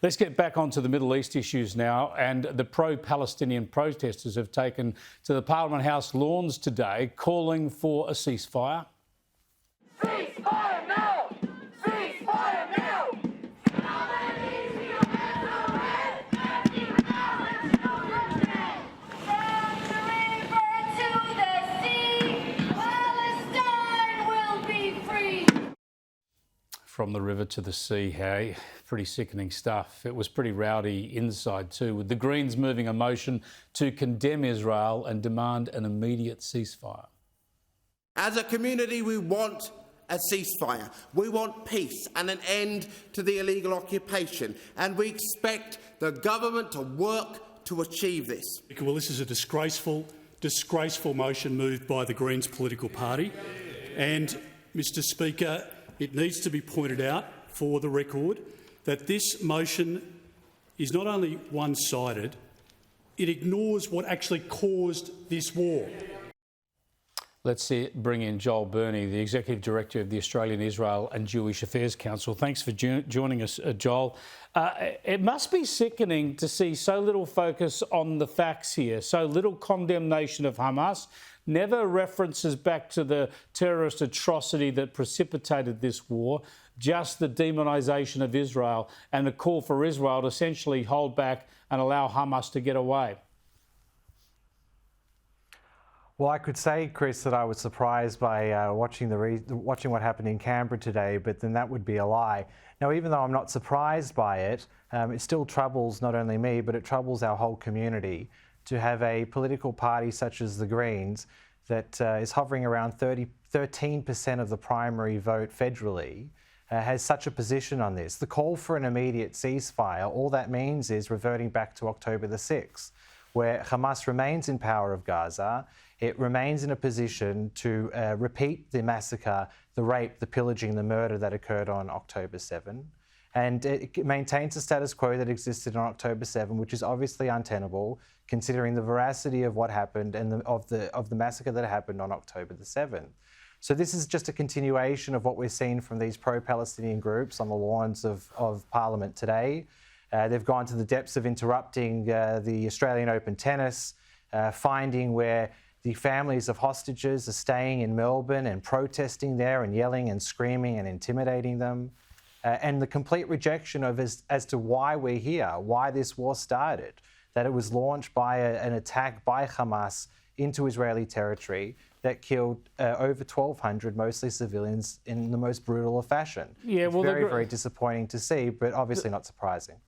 Let's get back onto the Middle East issues now. And the pro-Palestinian protesters have taken to the Parliament House lawns today, calling for a ceasefire. Ceasefire now! Ceasefire now! From the river to the sea, Palestine will be free. From the river to the sea, hey? Pretty sickening stuff. It was pretty rowdy inside too, with the Greens moving a motion to condemn Israel and demand an immediate ceasefire. As a community, we want a ceasefire. We want peace and an end to the illegal occupation, and we expect the government to work to achieve this. Well, this is a disgraceful motion moved by the Greens political party. And, Mr Speaker, it needs to be pointed out for the record that this motion is not only one-sided, it ignores what actually caused this war. Let's bring in Joel Burnie, the Executive Director of the Australian Israel and Jewish Affairs Council. Thanks for joining us, Joel. It must be sickening to see so little focus on the facts here, so little condemnation of Hamas, never references back to the terrorist atrocity that precipitated this war, just the demonisation of Israel and the call for Israel to essentially hold back and allow Hamas to get away. Well, I could say, Chris, that I was surprised by watching what happened in Canberra today, but then that would be a lie. Now, even though I'm not surprised by it, it still troubles not only me, but it troubles our whole community to have a political party such as the Greens that is hovering around 13% of the primary vote federally, has such a position on this. The call for an immediate ceasefire, all that means is reverting back to October the 6th, where Hamas remains in power of Gaza. It remains in a position to repeat the massacre, the rape, the pillaging, the murder that occurred on October 7. And it maintains the status quo that existed on October 7, which is obviously untenable, considering the veracity of what happened and of the massacre that happened on October the 7th. So this is just a continuation of what we're seeing from these pro-Palestinian groups on the lawns of Parliament today. They've gone to the depths of interrupting the Australian Open tennis, finding where the families of hostages are staying in Melbourne and protesting there and yelling and screaming and intimidating them. And the complete rejection of as to why we're here, why this war started, that it was launched by an attack by Hamas into Israeli territory that killed over 1,200, mostly civilians, in the most brutal of fashion. Yeah, well, it's very disappointing to see, but obviously not surprising.